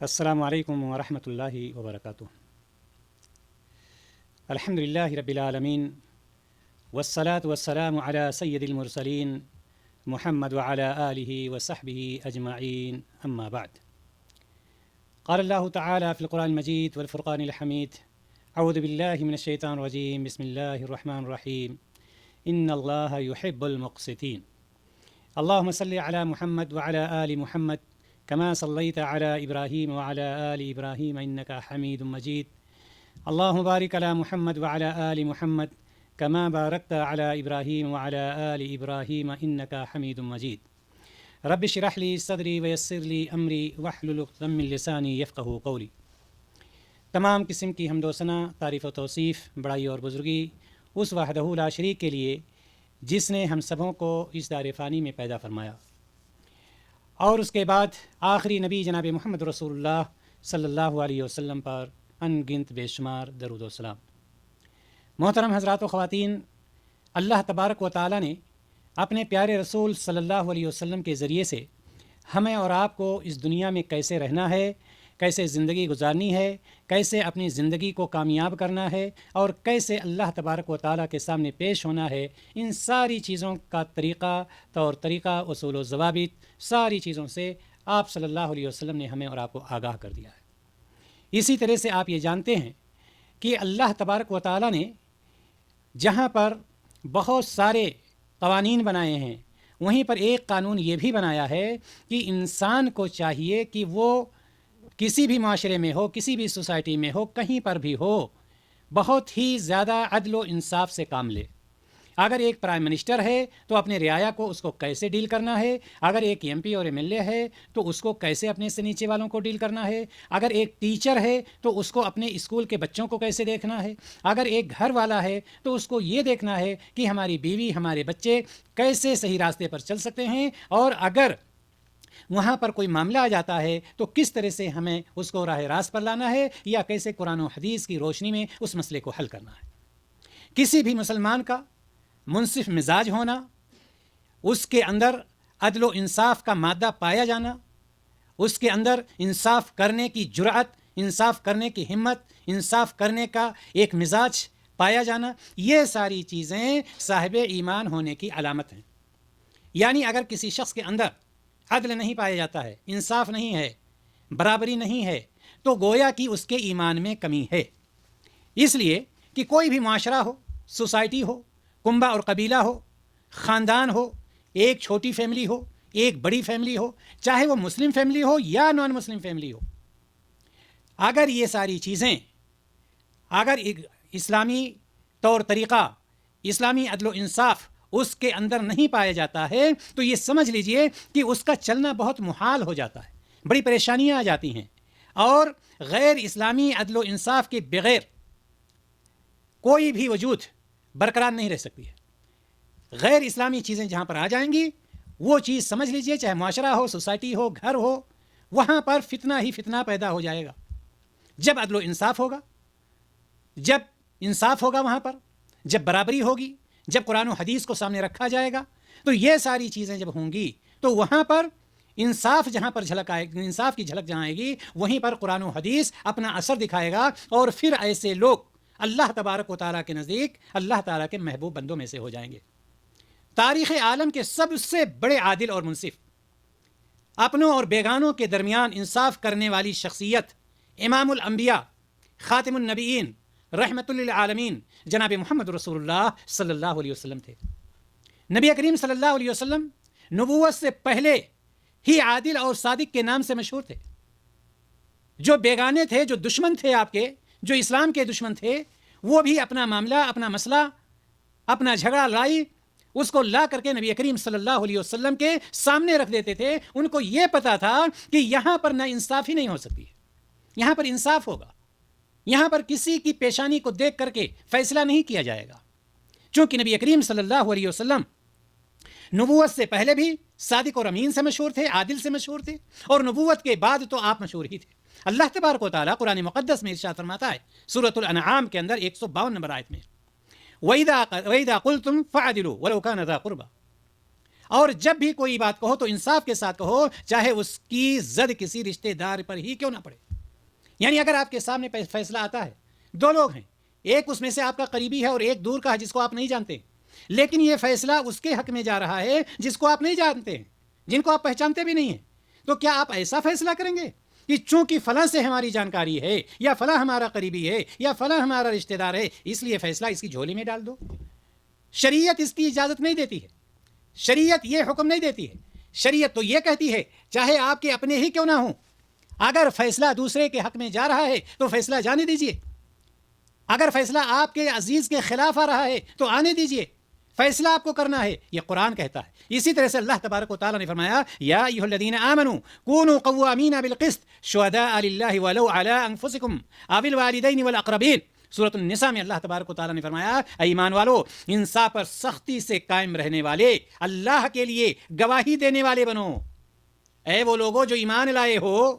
السلام علیکم ورحمۃ اللہ وبرکاتہ۔ الحمد للہ رب العالمین والصلاة والسلام علی سید المرسلین محمد وعلی آلہ وصحبہ اجمعین، اما بعد۔ قال اللہ تعالی فی القرآن المجید والفرقان الحمید، اعوذ باللہ من الشیطان الرجیم، بسم اللہ الرحمن الرحیم، ان اللہ یحب المقسطین۔ اللہم صلی علی محمد وعلی آل محمد كما صليت على إبراهيم وعلى آل إبراهيم إنك حميد مجيد، اللهم بارك على محمد وعلى آل محمد كما باركت على إبراهيم وعلى آل إبراهيم إنك حميد مجيد، رب اشرح لي صدري ويسر لي أمري واحلل عقدة من لساني يفقهوا قولي۔ تمام قسم کی حمد و ثنا، تعریف و توصیف، بڑائی اور بزرگی اس وحدہ لا شریک کے لیے جس نے ہم سبوں کو اس دار فانی میں پیدا فرمایا، اور اس کے بعد آخری نبی جناب محمد رسول اللہ صلی اللہ علیہ وسلم پر ان گنت بے شمار درود و سلام۔ محترم حضرات و خواتین، اللہ تبارک و تعالی نے اپنے پیارے رسول صلی اللہ علیہ وسلم کے ذریعے سے ہمیں اور آپ کو اس دنیا میں کیسے رہنا ہے، کیسے زندگی گزارنی ہے، کیسے اپنی زندگی کو کامیاب کرنا ہے، اور کیسے اللہ تبارک و تعالیٰ کے سامنے پیش ہونا ہے، ان ساری چیزوں کا طریقہ، طور طریقہ، اصول و ضوابط، ساری چیزوں سے آپ صلی اللہ علیہ وسلم نے ہمیں اور آپ کو آگاہ کر دیا ہے۔ اسی طرح سے آپ یہ جانتے ہیں کہ اللہ تبارک و تعالیٰ نے جہاں پر بہت سارے قوانین بنائے ہیں، وہیں پر ایک قانون یہ بھی بنایا ہے کہ انسان کو چاہیے کہ وہ کسی بھی معاشرے میں ہو، کسی بھی سوسائٹی میں ہو، کہیں پر بھی ہو، بہت ہی زیادہ عدل و انصاف سے کام لے۔ اگر ایک پرائم منسٹر ہے تو اپنے رعایا کو اس کو کیسے ڈیل کرنا ہے، اگر ایک ایم پی اور ایم ایل اے ہے تو اس کو کیسے اپنے سے نیچے والوں کو ڈیل کرنا ہے، اگر ایک ٹیچر ہے تو اس کو اپنے اسکول کے بچوں کو کیسے دیکھنا ہے، اگر ایک گھر والا ہے تو اس کو یہ دیکھنا ہے کہ ہماری بیوی، ہمارے بچے کیسے صحیح راستے پر چل سکتے ہیں، اور اگر وہاں پر کوئی معاملہ آ جاتا ہے تو کس طرح سے ہمیں اس کو راہ راست پر لانا ہے، یا کیسے قرآن و حدیث کی روشنی میں اس مسئلے کو حل کرنا ہے۔ کسی بھی مسلمان کا منصف مزاج ہونا، اس کے اندر عدل و انصاف کا مادہ پایا جانا، اس کے اندر انصاف کرنے کی جرأت، انصاف کرنے کی ہمت، انصاف کرنے کا ایک مزاج پایا جانا، یہ ساری چیزیں صاحب ایمان ہونے کی علامت ہیں۔ یعنی اگر کسی شخص کے اندر عدل نہیں پایا جاتا ہے، انصاف نہیں ہے، برابری نہیں ہے، تو گویا کہ اس کے ایمان میں کمی ہے۔ اس لیے کہ کوئی بھی معاشرہ ہو، سوسائٹی ہو، کنبہ اور قبیلہ ہو، خاندان ہو، ایک چھوٹی فیملی ہو، ایک بڑی فیملی ہو، چاہے وہ مسلم فیملی ہو یا نان مسلم فیملی ہو، اگر یہ ساری چیزیں اگر اسلامی طور طریقہ، اسلامی عدل و انصاف اس کے اندر نہیں پایا جاتا ہے تو یہ سمجھ لیجئے کہ اس کا چلنا بہت محال ہو جاتا ہے، بڑی پریشانیاں آ جاتی ہیں، اور غیر اسلامی عدل و انصاف کے بغیر کوئی بھی وجود برقرار نہیں رہ سکتی ہے۔ غیر اسلامی چیزیں جہاں پر آ جائیں گی، وہ چیز سمجھ لیجئے، چاہے معاشرہ ہو، سوسائٹی ہو، گھر ہو، وہاں پر فتنہ ہی فتنہ پیدا ہو جائے گا۔ جب عدل و انصاف ہوگا، جب انصاف ہوگا، وہاں پر جب برابری ہوگی، جب قرآن و حدیث کو سامنے رکھا جائے گا، تو یہ ساری چیزیں جب ہوں گی تو وہاں پر انصاف جہاں پر جھلک آئے گی، انصاف کی جھلک جہاں آئے گی، وہیں پر قرآن و حدیث اپنا اثر دکھائے گا، اور پھر ایسے لوگ اللہ تبارک و تعالیٰ کے نزدیک اللہ تعالیٰ کے محبوب بندوں میں سے ہو جائیں گے۔ تاریخ عالم کے سب سے بڑے عادل اور منصف، اپنوں اور بیگانوں کے درمیان انصاف کرنے والی شخصیت، امام الانبیاء، خاتم النبیین، رحمت للعالمین، جناب محمد رسول اللہ صلی اللہ علیہ وسلم تھے۔ نبی کریم صلی اللہ علیہ وسلم نبوت سے پہلے ہی عادل اور صادق کے نام سے مشہور تھے۔ جو بیگانے تھے، جو دشمن تھے آپ کے، جو اسلام کے دشمن تھے، وہ بھی اپنا معاملہ، اپنا مسئلہ، اپنا جھگڑا لڑائی اس کو لا کر کے نبی کریم صلی اللہ علیہ وسلم کے سامنے رکھ دیتے تھے۔ ان کو یہ پتا تھا کہ یہاں پر نہ انصافی نہیں ہو سکتی ہے، یہاں پر انصاف ہوگا، یہاں پر کسی کی پیشانی کو دیکھ کر کے فیصلہ نہیں کیا جائے گا، چونکہ نبی کریم صلی اللہ علیہ وسلم نبوت سے پہلے بھی صادق اور امین سے مشہور تھے، عادل سے مشہور تھے، اور نبوت کے بعد تو آپ مشہور ہی تھے۔ اللہ تبارک و تعالیٰ قرآن مقدس میں ارشاد فرماتا ہے، سورۃ الانعام کے اندر 152 نمبر آیت میں، وَإِذَا قُلْتُمْ فَعَدِلُوا وَلَوْ كَانَ ذَا قُرْبَى، اور جب بھی کوئی بات کہو تو انصاف کے ساتھ کہو، چاہے اس کی زد کسی رشتہ دار پر ہی کیوں نہ پڑے۔ یعنی اگر آپ کے سامنے فیصلہ آتا ہے، دو لوگ ہیں، ایک اس میں سے آپ کا قریبی ہے اور ایک دور کا ہے جس کو آپ نہیں جانتے، لیکن یہ فیصلہ اس کے حق میں جا رہا ہے جس کو آپ نہیں جانتے ہیں، جن کو آپ پہچانتے بھی نہیں ہیں، تو کیا آپ ایسا فیصلہ کریں گے کہ چونکہ فلاں سے ہماری جانکاری ہے، یا فلاں ہمارا قریبی ہے، یا فلاں ہمارا رشتہ دار ہے، اس لیے فیصلہ اس کی جھولی میں ڈال دو؟ شریعت اس کی اجازت نہیں دیتی ہے، شریعت یہ حکم نہیں دیتی ہے۔ شریعت تو یہ کہتی ہے چاہے آپ کے اپنے ہی کیوں نہ ہوں، اگر فیصلہ دوسرے کے حق میں جا رہا ہے تو فیصلہ جانے دیجئے، اگر فیصلہ آپ کے عزیز کے خلاف آ رہا ہے تو آنے دیجئے، فیصلہ آپ کو کرنا ہے، یہ قرآن کہتا ہے۔ اسی طرح سے اللہ تبارک و تعالیٰ نے فرمایا یا ایھا الذین آمنوا کونوا قوامین بالقسط شہداء للہ ولو علی انفسکم او الوالدین والاقربین۔ سورۃ النساء میں اللہ تبارک و تعالیٰ نے فرمایا اے ایمان والو، انصاف پر سختی سے قائم رہنے والے، اللہ کے لیے گواہی دینے والے بنو۔ اے وہ لوگوں جو ایمان لائے ہو،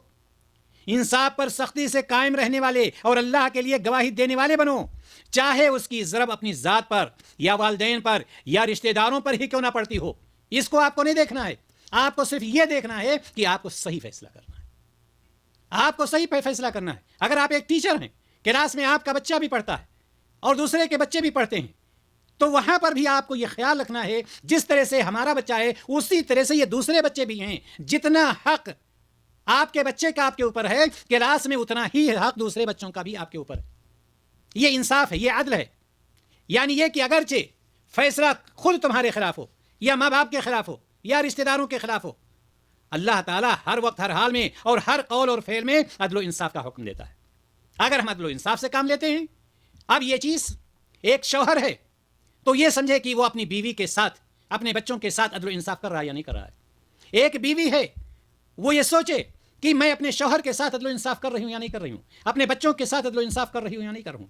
انصاف پر سختی سے قائم رہنے والے اور اللہ کے لیے گواہی دینے والے بنو، چاہے اس کی ضرب اپنی ذات پر یا والدین پر یا رشتہ داروں پر ہی کیوں نہ پڑتی ہو۔ اس کو آپ کو نہیں دیکھنا ہے، آپ کو صرف یہ دیکھنا ہے کہ آپ کو صحیح فیصلہ کرنا ہے، آپ کو صحیح فیصلہ کرنا ہے۔ اگر آپ ایک ٹیچر ہیں، کلاس میں آپ کا بچہ بھی پڑھتا ہے اور دوسرے کے بچے بھی پڑھتے ہیں، تو وہاں پر بھی آپ کو یہ خیال رکھنا ہے جس طرح سے ہمارا بچہ ہے اسی طرح سے یہ دوسرے بچے بھی ہیں، جتنا حق آپ کے بچے کا آپ کے اوپر ہے کلاس میں اتنا ہی حق دوسرے بچوں کا بھی آپ کے اوپر ہے۔ یہ انصاف ہے، یہ عدل ہے۔ یعنی یہ کہ اگرچہ فیصلہ خود تمہارے خلاف ہو یا ماں باپ کے خلاف ہو یا رشتہ داروں کے خلاف ہو، اللہ تعالیٰ ہر وقت ہر حال میں اور ہر قول اور فعل میں عدل و انصاف کا حکم دیتا ہے۔ اگر ہم عدل و انصاف سے کام لیتے ہیں، اب یہ چیز ایک شوہر ہے تو یہ سمجھے کہ وہ اپنی بیوی کے ساتھ اپنے بچوں کے ساتھ عدل و انصاف کر رہا ہے یا نہیں کر رہا ہے۔ ایک بیوی ہے، وہ یہ سوچے کہ میں اپنے شوہر کے ساتھ عدل و انصاف کر رہی ہوں یا نہیں کر رہی ہوں، اپنے بچوں کے ساتھ عدل و انصاف کر رہی ہوں یا نہیں کر رہی ہوں۔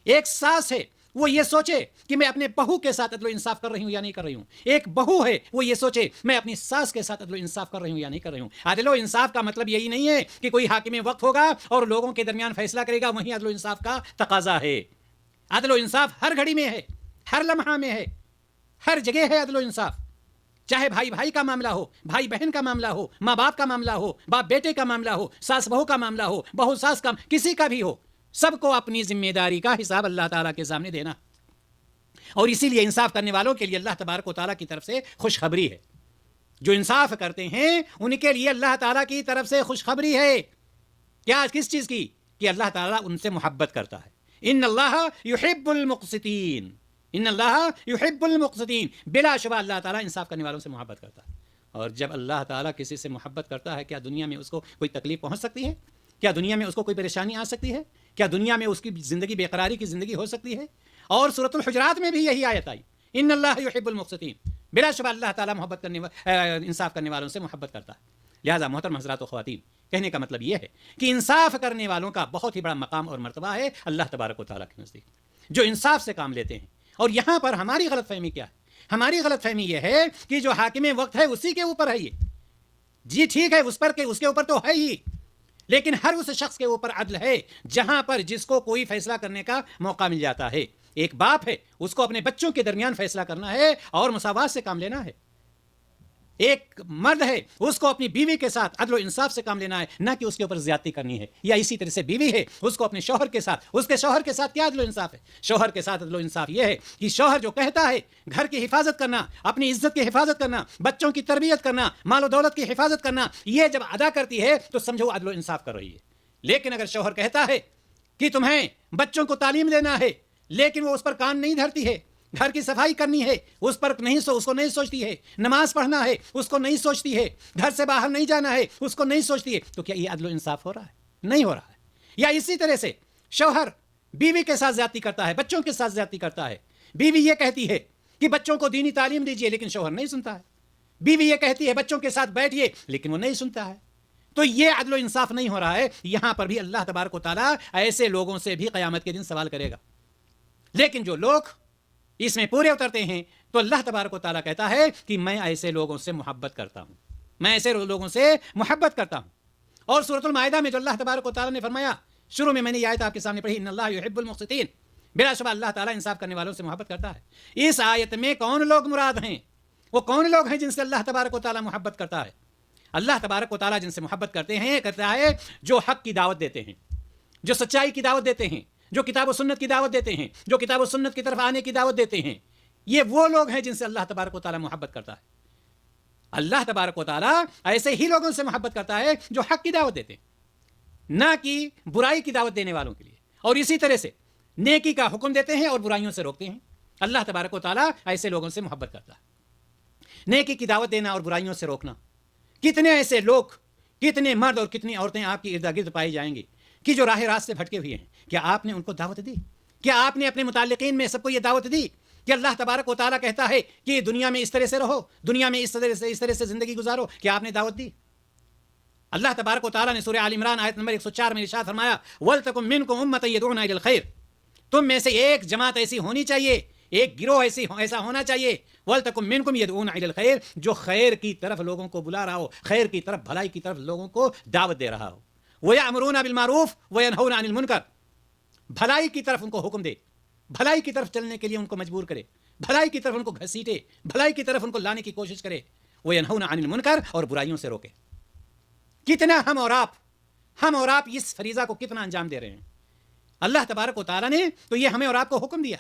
ایک ساس ہے، وہ یہ سوچے کہ میں اپنے بہو کے ساتھ عدل و انصاف کر رہی ہوں یا نہیں کر رہی ہوں۔ ایک بہو ہے، وہ یہ سوچے میں اپنی ساس کے ساتھ عدل و انصاف کر رہی ہوں یا نہیں کر رہی ہوں۔ عدل و انصاف کا مطلب یہی نہیں ہے کہ کوئی حاکم وقت ہوگا اور لوگوں کے درمیان فیصلہ کرے گا، وہیں عدل و انصاف کا تقاضا ہے۔ عدل و انصاف ہر گھڑی میں ہے، ہر لمحہ میں ہے، ہر جگہ ہے عدل و انصاف۔ چاہے بھائی بھائی کا معاملہ ہو، بھائی بہن کا معاملہ ہو، ماں باپ کا معاملہ ہو، باپ بیٹے کا معاملہ ہو، ساس بہو کا معاملہ ہو، بہو ساس کا، کسی کا بھی ہو، سب کو اپنی ذمہ داری کا حساب اللہ تعالیٰ کے سامنے دینا۔ اور اسی لیے انصاف کرنے والوں کے لیے اللہ تبارک و تعالیٰ کی طرف سے خوشخبری ہے۔ جو انصاف کرتے ہیں ان کے لیے اللہ تعالیٰ کی طرف سے خوشخبری ہے۔ کیا؟ کس چیز کی؟ کہ اللہ تعالیٰ ان سے محبت کرتا ہے۔ ان اللہ یحب المقسطین، ان اللہ یحب المقسطین، بلا شبہ اللہ تعالیٰ انصاف کرنے والوں سے محبت کرتا ہے۔ اور جب اللہ تعالیٰ کسی سے محبت کرتا ہے، کیا دنیا میں اس کو کوئی تکلیف پہنچ سکتی ہے؟ کیا دنیا میں اس کو کوئی پریشانی آ سکتی ہے؟ کیا دنیا میں اس کی زندگی بے قراری کی زندگی ہو سکتی ہے؟ اور سورۃ الحجرات میں بھی یہی آیت آئی، ان اللہ یحب المقسطین، بلا شبہ اللہ تعالیٰ محبت کرنے انصاف کرنے والوں سے محبت کرتا ہے۔ لہٰذا محترم حضرات و خواتین، کہنے کا مطلب یہ ہے کہ انصاف کرنے والوں کا بہت ہی بڑا مقام اور مرتبہ ہے اللہ تبارک و تعالیٰ کے نزدیک، جو انصاف سے کام لیتے ہیں۔ اور یہاں پر ہماری غلط فہمی کیا ہے؟ ہماری غلط فہمی یہ ہے کہ جو حاکم وقت ہے اسی کے اوپر ہے یہ، جی ٹھیک ہے، اس کے اوپر تو ہے ہی، لیکن ہر اس شخص کے اوپر عدل ہے جہاں پر جس کو کوئی فیصلہ کرنے کا موقع مل جاتا ہے۔ ایک باپ ہے، اس کو اپنے بچوں کے درمیان فیصلہ کرنا ہے اور مساوات سے کام لینا ہے۔ ایک مرد ہے، اس کو اپنی بیوی کے ساتھ عدل و انصاف سے کام لینا ہے، نہ کہ اس کے اوپر زیادتی کرنی ہے۔ یا اسی طرح سے بیوی ہے، اس کو اپنے شوہر کے ساتھ، اس کے شوہر کے ساتھ کیا عدل و انصاف ہے؟ شوہر کے ساتھ عدل و انصاف یہ ہے کہ شوہر جو کہتا ہے گھر کی حفاظت کرنا، اپنی عزت کی حفاظت کرنا، بچوں کی تربیت کرنا، مال و دولت کی حفاظت کرنا، یہ جب ادا کرتی ہے تو سمجھو عدل و انصاف کر رہی ہے۔ لیکن اگر شوہر کہتا ہے کہ تمہیں بچوں کو تعلیم دینا ہے، لیکن وہ اس پر کان نہیں دھرتی ہے، گھر کی صفائی کرنی ہے اس پر نہیں اس کو نہیں سوچتی ہے، نماز پڑھنا ہے اس کو نہیں سوچتی ہے، گھر سے باہر نہیں جانا ہے اس کو نہیں سوچتی ہے، تو کیا یہ عدل و انصاف ہو رہا ہے؟ نہیں ہو رہا ہے۔ یا اسی طرح سے شوہر بیوی کے ساتھ زیادتی کرتا ہے، بچوں کے ساتھ زیادتی کرتا ہے۔ بیوی یہ کہتی ہے کہ بچوں کو دینی تعلیم دیجیے، لیکن شوہر نہیں سنتا ہے۔ بیوی یہ کہتی ہے بچوں کے ساتھ بیٹھیے، لیکن وہ نہیں سنتا ہے۔ تو یہ عدل و انصاف نہیں ہو رہا ہے۔ یہاں پر بھی اللہ تبارک و تعالیٰ ایسے لوگوں سے بھی قیامت کے دن سوال کرے گا۔ لیکن جو لوگ اس میں پورے اترتے ہیں تو اللہ تبارک و تعالیٰ کہتا ہے کہ میں ایسے لوگوں سے محبت کرتا ہوں، میں ایسے لوگوں سے محبت کرتا ہوں۔ اور سورۃ المائدہ میں جو اللہ تبارک و تعالیٰ نے فرمایا، شروع میں نے یہ آیت آپ کے سامنے پڑھی، ان اللہ یحب المقسطین، بلا شبہ اللہ تعالیٰ انصاف کرنے والوں سے محبت کرتا ہے۔ اس آیت میں کون لوگ مراد ہیں؟ وہ کون لوگ ہیں جن سے اللہ تبارک و تعالیٰ محبت کرتا ہے؟ اللہ تبارک و تعالیٰ جن سے محبت کرتا ہے جو حق کی دعوت دیتے ہیں، جو سچائی کی دعوت دیتے ہیں، جو کتاب و سنت کی دعوت دیتے ہیں، جو کتاب و سنت کی طرف آنے کی دعوت دیتے ہیں. یہ وہ لوگ ہیں جن سے اللہ تبارک و تعالیٰ محبت کرتا ہے. اللہ تبارک و تعالیٰ ایسے ہی لوگوں سے محبت کرتا ہے جو حق کی دعوت دیتے ہیں، نہ کہ برائی کی دعوت دینے والوں کے لیے. اور اسی طرح سے نیکی کا حکم دیتے ہیں اور برائیوں سے روکتے ہیں. اللہ تبارک و تعالیٰ ایسے لوگوں سے محبت کرتا ہے. نیکی کی دعوت دینا اور برائیوں سے روکنا. کتنے ایسے لوگ، کتنے مرد اور کتنی عورتیں آپ کی ارد گرد پائی جائیں گی کہ جو راہ راست سے بھٹکے ہوئے ہیں. کیا آپ نے ان کو دعوت دی؟ کیا آپ نے اپنے متعلقین میں سب کو یہ دعوت دی کہ اللہ تبارک و تعالیٰ کہتا ہے کہ دنیا میں اس طرح سے رہو، دنیا میں اس طرح سے زندگی گزارو؟ کیا آپ نے دعوت دی؟ اللہ تبارک و تعالیٰ نے سورہ آل عمران آیت نمبر 104 میں ارشاد فرمایا وَلْتَكُن مِّنكُمْ أُمَّةٌ يَدْعُونَ إِلَى الْخَيْرِ، تم میں سے ایک جماعت ایسی ہونی چاہیے، ایک گروہ ایسا ہونا چاہیے. وَلْتَكُن مِّنكُمْ يَدْعُونَ إِلَى الْخَيْرِ، جو خیر کی طرف لوگوں کو بلا رہا ہو، خیر کی طرف، بھلائی کی طرف لوگوں کو دعوت دے رہا ہو. وَيَأْمُرُونَ بِالْمَعْرُوفِ وَيَنْهَوْنَ عَنِ الْمُنكَرِ، بھلائی کی طرف ان کو حکم دے، بھلائی کی طرف چلنے کے لیے ان کو مجبور کرے، بھلائی کی طرف ان کو گھسیٹے، بھلائی کی طرف ان کو لانے کی کوشش کرے. وَيَنْهَوْنَ عَنِ الْمُنكَرِ، اور برائیوں سے روکے. کتنا ہم اور آپ اس فریضہ کو کتنا انجام دے رہے ہیں؟ اللہ تبارک و تعالیٰ نے تو یہ ہمیں اور آپ کو حکم دیا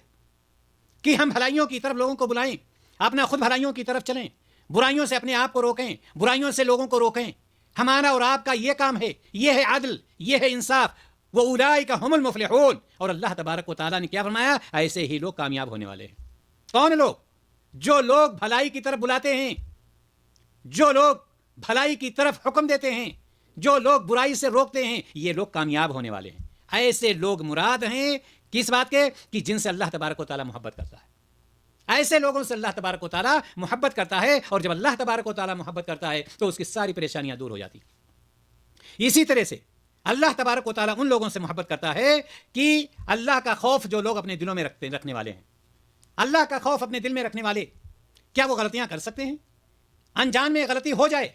کہ ہم بھلائیوں کی طرف لوگوں کو بلائیں، اپنا خود بھلائیوں کی طرف چلیں، برائیوں سے اپنے آپ کو روکیں، برائیوں سے لوگوں کو روکیں. ہمارا اور آپ کا یہ کام ہے، یہ ہے عدل، یہ ہے انصاف. وَأُولَٰئِكَ هُمُ الْمُفْلِحُونَ، اور اللہ تبارک و تعالیٰ نے کیا فرمایا؟ ایسے ہی لوگ کامیاب ہونے والے ہیں. کون لوگ؟ جو لوگ بھلائی کی طرف بلاتے ہیں، جو لوگ بھلائی کی طرف حکم دیتے ہیں، جو لوگ برائی سے روکتے ہیں، یہ لوگ کامیاب ہونے والے ہیں. ایسے لوگ مراد ہیں کس بات کے؟ کہ جن سے اللہ تبارک و تعالیٰ محبت کرتا ہے. ایسے لوگوں سے اللہ تبارک و تعالیٰ محبت کرتا ہے، اور جب اللہ تبارک و تعالیٰ محبت کرتا ہے تو اس کی ساری پریشانیاں دور ہو جاتی. اسی طرح سے اللہ تبارک و تعالیٰ ان لوگوں سے محبت کرتا ہے کہ اللہ کا خوف جو لوگ اپنے دلوں میں رکھنے والے ہیں. اللہ کا خوف اپنے دل میں رکھنے والے کیا وہ غلطیاں کر سکتے ہیں؟ انجان میں غلطی ہو جائے،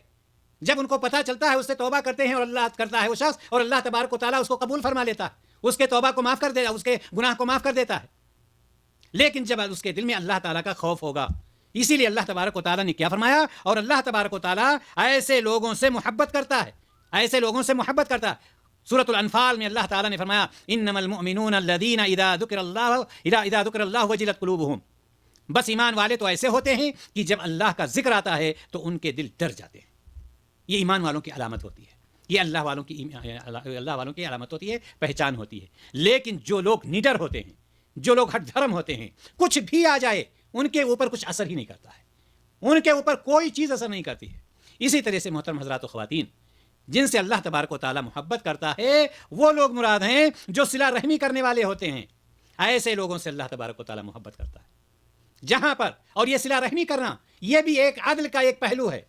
جب ان کو پتہ چلتا ہے اس سے توبہ کرتے ہیں اور اللہ کرتا ہے وہ شخص، اور اللہ تبارک و تعالیٰ اس کو قبول فرما لیتا ہے، اس کے توبہ کو معاف کر دیتا، اس کے گناہ کو معاف کر دیتا ہے. لیکن جب اس کے دل میں اللہ تعالیٰ کا خوف ہوگا، اسی لیے اللہ تبارک و تعالیٰ نے کیا فرمایا؟ اور اللہ تبارک و تعالیٰ ایسے لوگوں سے محبت کرتا ہے، ایسے لوگوں سے محبت کرتا ہے. سورۃ الانفال میں اللہ تعالیٰ نے فرمایا انما المؤمنون الذین اذا ذکر اللہ وجلت قلوبہم، بس ایمان والے تو ایسے ہوتے ہیں کہ جب اللہ کا ذکر آتا ہے تو ان کے دل ڈر جاتے ہیں. یہ ایمان والوں کی علامت ہوتی ہے، یہ اللہ والوں کی علامت ہوتی ہے، پہچان ہوتی ہے. لیکن جو لوگ نڈر ہوتے ہیں، جو لوگ ہٹ دھرم ہوتے ہیں، کچھ بھی آ جائے ان کے اوپر کچھ اثر ہی نہیں کرتا ہے، ان کے اوپر کوئی چیز اثر نہیں کرتی ہے. اسی طرح سے محترم حضرات و خواتین، جن سے اللہ تبارک و تعالیٰ محبت کرتا ہے وہ لوگ مراد ہیں جو صلہ رحمی کرنے والے ہوتے ہیں. ایسے لوگوں سے اللہ تبارک و تعالیٰ محبت کرتا ہے. جہاں پر، اور یہ صلہ رحمی کرنا یہ بھی ایک عدل کا ایک پہلو ہے.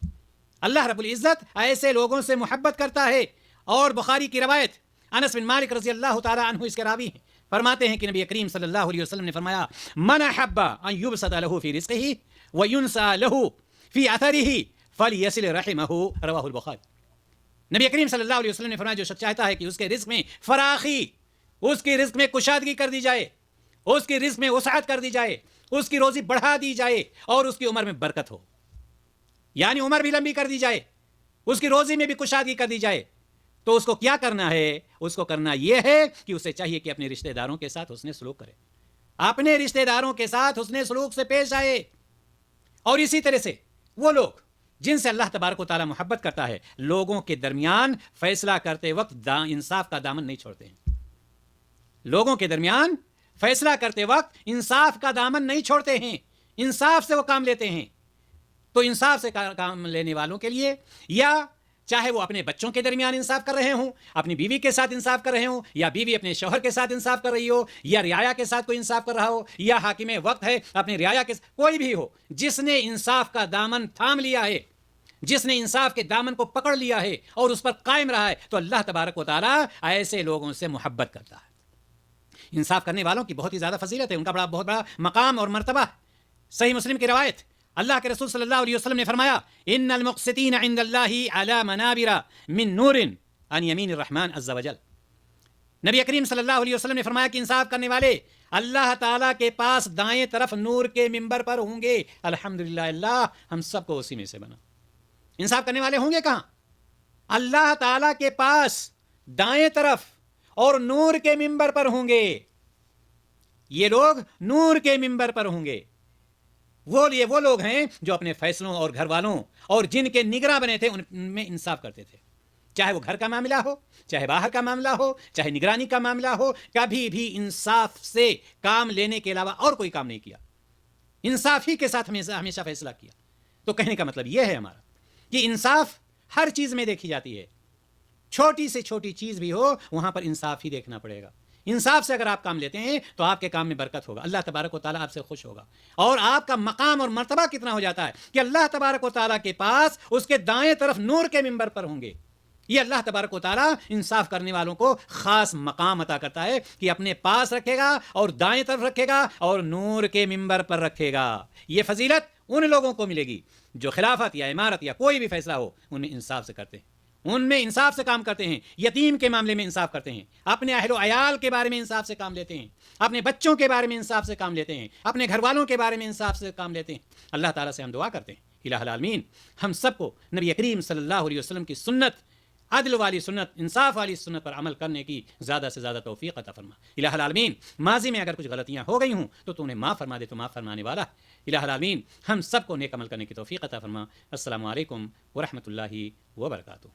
اللہ رب العزت ایسے لوگوں سے محبت کرتا ہے. اور بخاری کی روایت انس بن مالک رضی اللہ تعالیٰ عنہ اس کے راوی ہیں، فرماتے ہیں کہ نبی کریم صلی اللہ علیہ وسلم نے فرمایا من احب ان یبسط له فی رزقه وینسى له فی اثره فلیصل رحمه، رواہ البخاری. نبی کریم صلی اللہ علیہ وسلم نے فرمایا جو شخص چاہتا ہے کہ اس کے رزق میں فراخی، اس کی رزق میں کشادگی کر دی جائے، اس کی رزق میں وسعت کر دی جائے، اس کی روزی بڑھا دی جائے، اور اس کی عمر میں برکت ہو، یعنی عمر بھی لمبی کر دی جائے، اس کی روزی میں بھی کشادگی کر دی جائے، تو اس کو کیا کرنا ہے؟ اس کو کرنا یہ ہے کہ اسے چاہیے کہ اپنے رشتہ داروں کے ساتھ حسن سلوک کرے، اپنے رشتہ داروں کے ساتھ حسن سلوک سے پیش آئے. اور اسی طرح سے وہ لوگ جن سے اللہ تبارک و تعالیٰ محبت کرتا ہے، لوگوں کے درمیان فیصلہ کرتے وقت انصاف کا دامن نہیں چھوڑتے ہیں. لوگوں کے درمیان فیصلہ کرتے وقت انصاف کا دامن نہیں چھوڑتے ہیں، انصاف سے وہ کام لیتے ہیں. تو انصاف سے کام لینے والوں کے لیے، یا چاہے وہ اپنے بچوں کے درمیان انصاف کر رہے ہوں، اپنی بیوی کے ساتھ انصاف کر رہے ہوں، یا بیوی اپنے شوہر کے ساتھ انصاف کر رہی ہو، یا رعایا کے ساتھ کوئی انصاف کر رہا ہو، یا حاکم وقت ہے اپنے رعایا کے ساتھ، کوئی بھی ہو، جس نے انصاف کا دامن تھام لیا ہے، جس نے انصاف کے دامن کو پکڑ لیا ہے اور اس پر قائم رہا ہے، تو اللہ تبارک و تعالیٰ ایسے لوگوں سے محبت کرتا ہے. انصاف کرنے والوں کی بہت ہی زیادہ فضیلت ہے، ان کا بہت بڑا مقام اور مرتبہ. صحیح مسلم کی روایت، اللہ کے رسول صلی اللہ علیہ وسلم نے فرمایا ان المقسطین عند اللہ علی منابر من نور عن یمین الرحمن عز وجل. نبی کریم صلی اللہ علیہ وسلم نے فرمایا کہ انصاف کرنے والے اللہ تعالیٰ کے پاس دائیں طرف نور کے ممبر پر ہوں گے. الحمدللہ اللہ ہم سب کو اسی میں سے بنا. انصاف کرنے والے ہوں گے کہاں؟ اللہ تعالیٰ کے پاس دائیں طرف اور نور کے ممبر پر ہوں گے. یہ لوگ نور کے ممبر پر ہوں گے. وہ لوگ ہیں جو اپنے فیصلوں اور گھر والوں اور جن کے نگراں بنے تھے ان میں انصاف کرتے تھے. چاہے وہ گھر کا معاملہ ہو، چاہے باہر کا معاملہ ہو، چاہے نگرانی کا معاملہ ہو، کبھی بھی انصاف سے کام لینے کے علاوہ اور کوئی کام نہیں کیا. انصاف ہی کے ساتھ ہمیشہ فیصلہ کیا. تو کہنے کا مطلب یہ ہے ہمارا کہ انصاف ہر چیز میں دیکھی جاتی ہے. چھوٹی سے چھوٹی چیز بھی ہو وہاں پر انصاف ہی دیکھنا پڑے گا. انصاف سے اگر آپ کام لیتے ہیں تو آپ کے کام میں برکت ہوگا. اللہ تبارک و تعالیٰ آپ سے خوش ہوگا. اور آپ کا مقام اور مرتبہ کتنا ہو جاتا ہے کہ اللہ تبارک و تعالیٰ کے پاس اس کے دائیں طرف نور کے ممبر پر ہوں گے. یہ اللہ تبارک و تعالیٰ انصاف کرنے والوں کو خاص مقام عطا کرتا ہے کہ اپنے پاس رکھے گا اور دائیں طرف رکھے گا اور نور کے ممبر پر رکھے گا. یہ فضیلت ان لوگوں کو ملے گی جو خلافت یا امارت یا کوئی بھی فیصلہ ہو ان میں انصاف سے کرتے ہیں، ان میں انصاف سے کام کرتے ہیں. یتیم کے معاملے میں انصاف کرتے ہیں، اپنے اہل و عیال کے بارے میں انصاف سے کام لیتے ہیں، اپنے بچوں کے بارے میں انصاف سے کام لیتے ہیں، اپنے گھر والوں کے بارے میں انصاف سے کام لیتے ہیں. اللہ تعالیٰ سے ہم دعا کرتے ہیں الہ العالمین ہم سب کو نبی کریم صلی اللہ علیہ وسلم کی سنت، عدل والی سنت، انصاف والی سنت پر عمل کرنے کی زیادہ سے زیادہ توفیق عطا فرما. الہ العالمین ماضی میں اگر کچھ غلطیاں ہو گئی ہوں تو انہیں معاف فرما دے، تو معاف فرمانے والا. الہ العالمین ہم سب کو نیک عمل کرنے کی توفیق عطا فرما. السلام علیکم ورحمۃ اللہ وبرکاتہ.